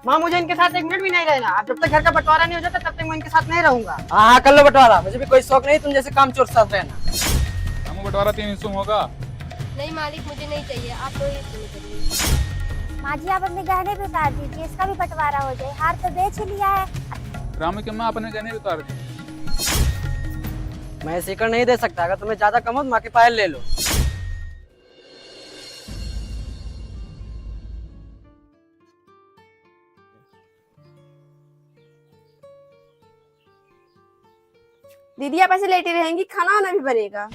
माँ मुझे इनके साथ एक मिनट भी नहीं रहना। अब जब तक घर का बंटवारा नहीं हो जाता तब तक मैं इनके साथ नहीं रहूंगा। हाँ हाँ कर लो बंटवारा, मुझे भी कोई शौक नहीं तुम जैसे काम चोर साथ रहना। हम बंटवारा 3 हिस्सों में होगा। नहीं मालिक, मुझे नहीं चाहिए, आप तो ही इसमें करिए। माँ जी आप अपने गहने भी उतार दीजिए, इसका भी बंटवारा हो जाए। हार तो बेच ही लिया है। रामू की अम्मा अपने गहने उतार दी। मैं सीकर नहीं दे सकता, अगर तुम्हें ज्यादा कम हो तो माँ की पायल ले लो। दीदी आप ऐसे लेटी रहेंगी, खाना वाना भी बनेगा।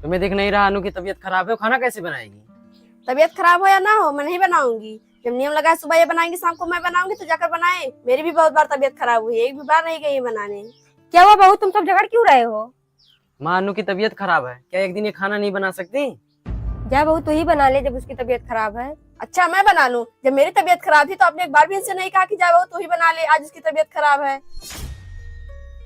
तुम्हें दिख नहीं रहा अनु की तबीयत खराब है, वो खाना कैसे बनाएगी? तबीयत खराब हो या ना हो, मैं नहीं बनाऊंगी। जब नियम लगा है सुबह ये बनाएंगे शाम को मैं बनाऊंगी, तो जाकर बनाए। मेरी भी बहुत बार तबीयत खराब हुई है, एक भी बार नहीं गई बनाने। क्या हुआ बहू, तुम सब झगड़ क्यों रहे हो? माँ अनु की तबीयत खराब है, क्या एक दिन ये खाना नहीं बना सकती? जा बहू तू ही बना ले जब उसकी तबीयत खराब है। अच्छा मैं बना लूं? जब मेरी तबीयत खराब थी तो आपने एक बार भी इनसे नहीं कहा कि जाओ तू ही बना ले, आज उसकी तबीयत खराब है।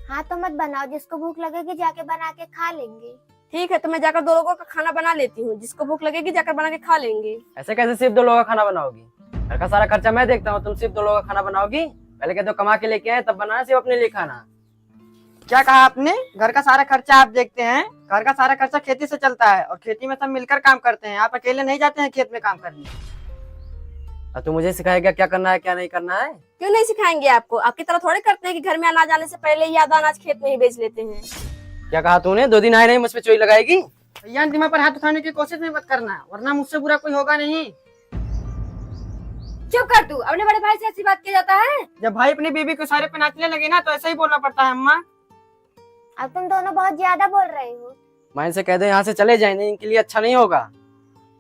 हाँ तो मत बनाओ, जिसको भूख लगेगी जाके बना के खा लेंगे। ठीक है तो मैं जाकर 2 लोगों का खाना बना लेती हूँ, जिसको भूख लगेगी जाकर बना के खा लेंगे। ऐसे कैसे सिर्फ 2 लोगों का खाना बनाओगी? घर का सारा खर्चा मैं देखता हूँ, तुम सिर्फ 2 लोगों का खाना बनाओगी? पहले कहते हो कमा के लेके आए तब बनाना, सिर्फ अपने लिए खाना। क्या कहा आपने? घर का सारा खर्चा आप देखते हैं? घर का सारा खर्चा खेती से चलता है और खेती में सब मिलकर काम करते हैं। आप अकेले नहीं जाते हैं खेत में काम करने। अब तू मुझे सिखाएगा क्या करना है क्या नहीं करना है? क्यों नहीं सिखाएंगे आपको? आपकी तरह थोड़े करते हैं कि घर में अनाज आने से पहले ही आधा अनाज खेत में ही बेच लेते हैं। क्या कहा तूने? 2 दिन आए नहीं मुझ पे चोरी लगाएगी? भैया अंतिमा पर हाथ उठाने की कोशिश नहीं मत करना, वरना मुझसे बुरा कोई होगा नहीं। चुप कर तू, अपने बड़े भाई से ऐसी बात की जाता है? जब भाई अपनी बीवी के सारे पे नाचने लगे ना तो ऐसा ही बोलना पड़ता है अम्मा। अब तुम दोनों बहुत ज्यादा बोल रहे हो। मैं इनसे कह दे यहाँ से चले जाए, नहीं इनके लिए अच्छा नहीं होगा।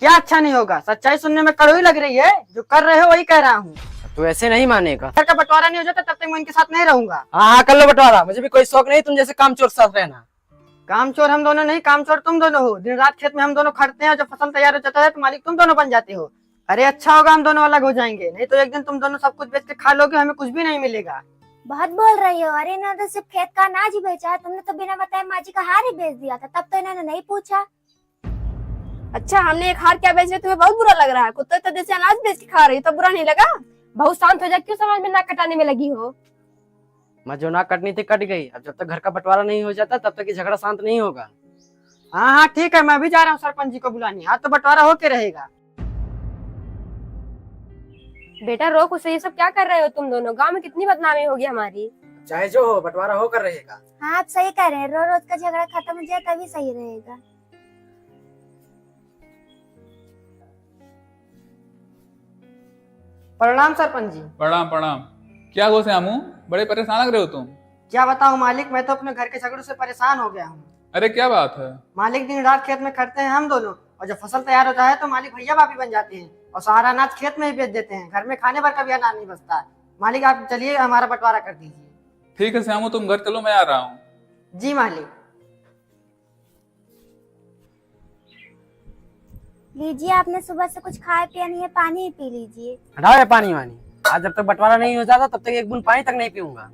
क्या अच्छा नहीं होगा? सच्चाई सुनने में कड़वी लग रही है, जो कर रहे हो वही कह रहा हूँ। तू ऐसे नहीं मानेगा। घर का बंटवारा नहीं हो जाता तब तक मैं इनके साथ नहीं रहूंगा। हाँ हाँ कर लो बंटवारा, मुझे भी कोई शौक नहीं तुम जैसे काम चोर साथ रहना। काम चोर हम दोनों नहीं, काम चोर तुम दोनों हो। दिन रात खेत में हम दोनों खटते हैं, जब फसल तैयार हो जाता है तो मालिक तुम दोनों बन जाते हो। अरे अच्छा होगा हम दोनों अलग हो जाएंगे, नहीं तो एक दिन तुम दोनों सब कुछ बेच के खा लोगे, हमें कुछ भी नहीं मिलेगा। बहुत बोल रही हो। अरे इन्होंने तो सिर्फ खेत का अनाज ही बेचा है, तुमने तो बिना बताए माँ जी का हार ही बेच दिया था, तब तो इन्होंने नहीं पूछा। अच्छा हमने एक हार क्या बेच रहे, तुम्हें बहुत बुरा लग रहा है? कुत्ते तो जैसे अनाज बेच के खा रही हो, तब बुरा नहीं लगा? बहू शांत हो जा, क्यों समाज में नाक कटाने में लगी हो? मैं जो ना कटनी थी कट गई, अब जब तक घर का बंटवारा नहीं हो जाता तब तक ये झगड़ा शांत नहीं होगा। हाँ हाँ ठीक है, मैं भी जा रहा हूँ सरपंच जी को बुलाने। आज तो बंटवारा होके रहेगा। बेटा रोक उसे, ये सब क्या कर रहे हो तुम दोनों? गांव में कितनी बदनामी होगी हमारी। चाहे जो हो बंटवारा होकर रहेगा। हाँ आप सही कह रहे हैं, रोज रोज का झगड़ा खत्म हो जाए तभी सही रहेगा। प्रणाम सरपंच जी। प्रणाम प्रणाम। क्या हुआ श्यामू, बड़े परेशान लग रहे हो तुम? क्या बताऊँ मालिक, मैं तो अपने घर के झगड़ों से परेशान हो गया हूँ। अरे क्या बात है? मालिक दिन रात खेत में खटते हैं हम दोनों, और जब फसल तैयार होता है तो मालिक भैया भाभी बन जाते हैं और सारा अनाज खेत में ही बेच देते हैं। घर में खाने भर का भी अनाज नहीं बचता है। मालिक आप चलिए हमारा बंटवारा कर दीजिए। ठीक है श्यामू, तुम घर चलो, मैं आ रहा हूँ। जी मालिक। लीजिए, आपने सुबह से कुछ खाया पिया नहीं है, पानी ही पी लीजिए। हटाओ ये पानी वानी, आज जब तक बंटवारा नहीं हो जाता तब तक एक बूंद पानी तक नहीं पीऊंगा।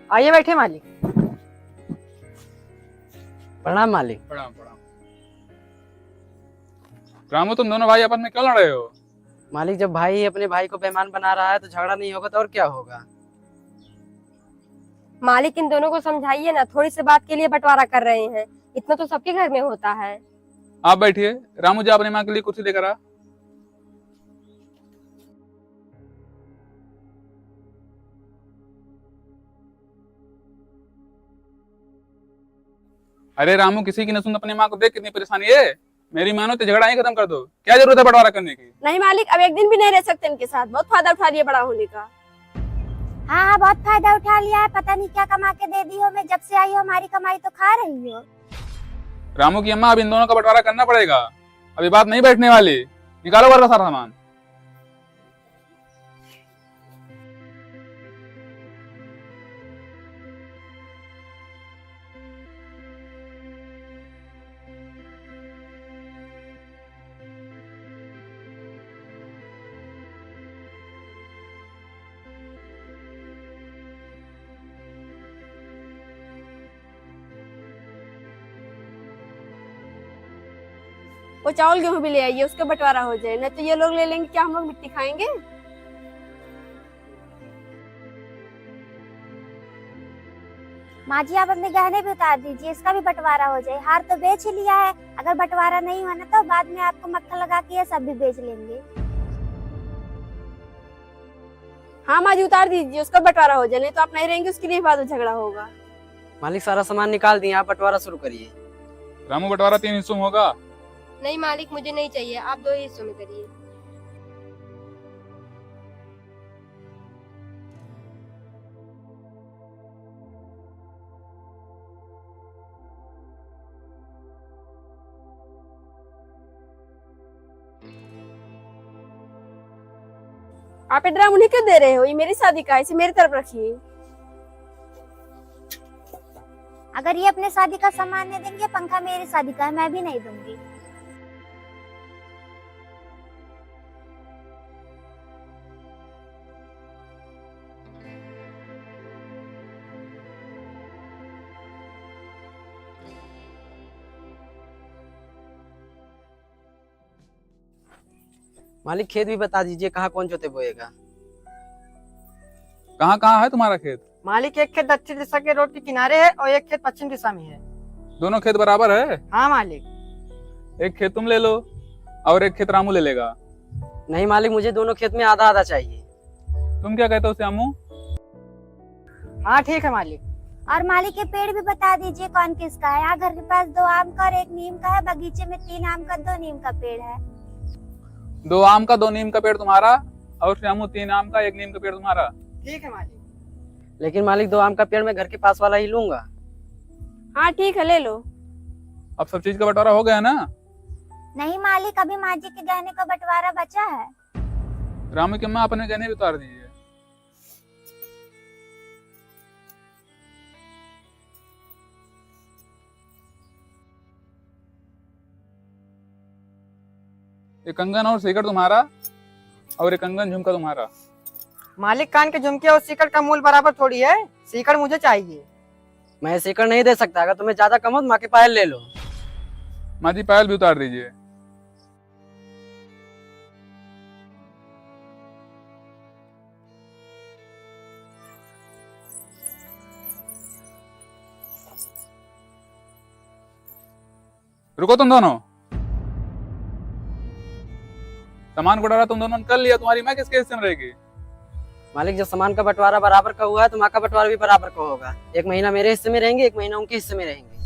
आइए बैठे मालिक। प्रणाम मालिक। प्रणाम प्रणाम। रामू तुम दोनों भाई आपस में क्यों लड़ रहे हो? मालिक जब भाई अपने भाई को बेईमान बना रहा है तो झगड़ा नहीं होगा तो और क्या होगा? मालिक इन दोनों को समझाइए ना, थोड़ी सी बात के लिए बंटवारा कर रहे हैं, इतना तो सबके घर में होता है। आप बैठिए। रामू जा अपनी माँ के लिए कुर्सी लेकर आ। अरे रामू, किसी की न सुन, अपनी माँ को देख कितनी परेशानी है। मेरी मानो तो झगड़ा ही खत्म कर दो, क्या जरूरत है बंटवारा करने की? नहीं मालिक, अब एक दिन भी नहीं रह सकते इनके साथ, बहुत फायदा उठा लिया बड़ा होने का। हाँ हाँ बहुत फायदा उठा लिया है, पता नहीं क्या कमा के दे दी हो। मैं जब से आई हो हमारी कमाई तो खा रही हो। रामू की अम्मा, अब इन दोनों का बंटवारा करना पड़ेगा। अभी बात नहीं बैठने वाली। निकालो घर का सारा सामान। वो चावल गेहूं भी ले आइए, उसका बंटवारा हो जाए, नहीं तो ये लोग ले लेंगे, क्या हम लोग मिट्टी खाएंगे? माँ जी आप अपने गहने भी उतार दीजिए, इसका भी बंटवारा हो जाए। हार तो बेच ही लिया है, अगर बंटवारा नहीं होना तो बाद में आपको मक्खन लगा के ये सब भी बेच लेंगे। हाँ माँ जी उतार दीजिए, उसका बंटवारा हो जाए, नहीं तो आप नहीं रहेंगे, उसके लिए बाद में झगड़ा होगा। मालिक सारा सामान निकाल दिए, आप बंटवारा शुरू करिए। रामू बंटवारा 3 हिस्सों में होगा। नहीं मालिक मुझे नहीं चाहिए, आप 2 हिस्सों में करिए। आप ये ड्राम उन्हें क्यों दे रहे हो? ये मेरी शादी का है, इसे मेरी तरफ रखिए। अगर ये अपने शादी का सामान नहीं देंगे, पंखा मेरी शादी का है, मैं भी नहीं दूंगी। मालिक खेत भी बता दीजिए, कहाँ कौन जोते बोएगा? कहाँ कहाँ है तुम्हारा खेत? मालिक एक खेत दक्षिण दिशा के रोड के किनारे है और एक खेत पश्चिम दिशा में है। दोनों खेत बराबर है? हाँ मालिक। एक खेत तुम ले लो और एक खेत रामू ले लेगा। नहीं मालिक, मुझे दोनों खेत में आधा आधा चाहिए। तुम क्या कहते हो श्यामू? हाँ ठीक है मालिक। और मालिक के पेड़ भी बता दीजिए कौन किसका है। यहाँ घर के पास 2 आम का और 1 नीम का है, बगीचे में 3 आम का 2 नीम का पेड़ है। 2 आम का 2 नीम का पेड़ तुम्हारा और श्यामू 3 आम का 1 नीम का पेड़ तुम्हारा। ठीक है मालिक। लेकिन मालिक 2 आम का पेड़ मैं घर के पास वाला ही लूंगा। हाँ ठीक है ले लो। अब सब चीज का बंटवारा हो गया ना? नहीं मालिक, अभी माँ जी के गहने का बंटवारा बचा है। रामू की अम्मा अपने गहने भी उतार दीजिए। ये कंगन और सीकर तुम्हारा और ये कंगन झुमका तुम्हारा। मालिक कान के झुमके और सीकर का मूल बराबर थोड़ी है, सीकर मुझे चाहिए। मैं सीकर नहीं दे सकता, अगर तुम्हें ज्यादा कम हो तो माँ के पायल ले लो। माँ जी पायल भी उतार दीजिए। रुको तुम दोनों, सामान बंटवारा तुम दोनों ने कर लिया, तुम्हारी माँ किसके हिस्से में रहेगी? मालिक जब सामान का बंटवारा बराबर का हुआ है तो माँ का बंटवारा भी बराबर का होगा। 1 महीना मेरे हिस्से में रहेंगे, 1 महीना उनके हिस्से में रहेंगे।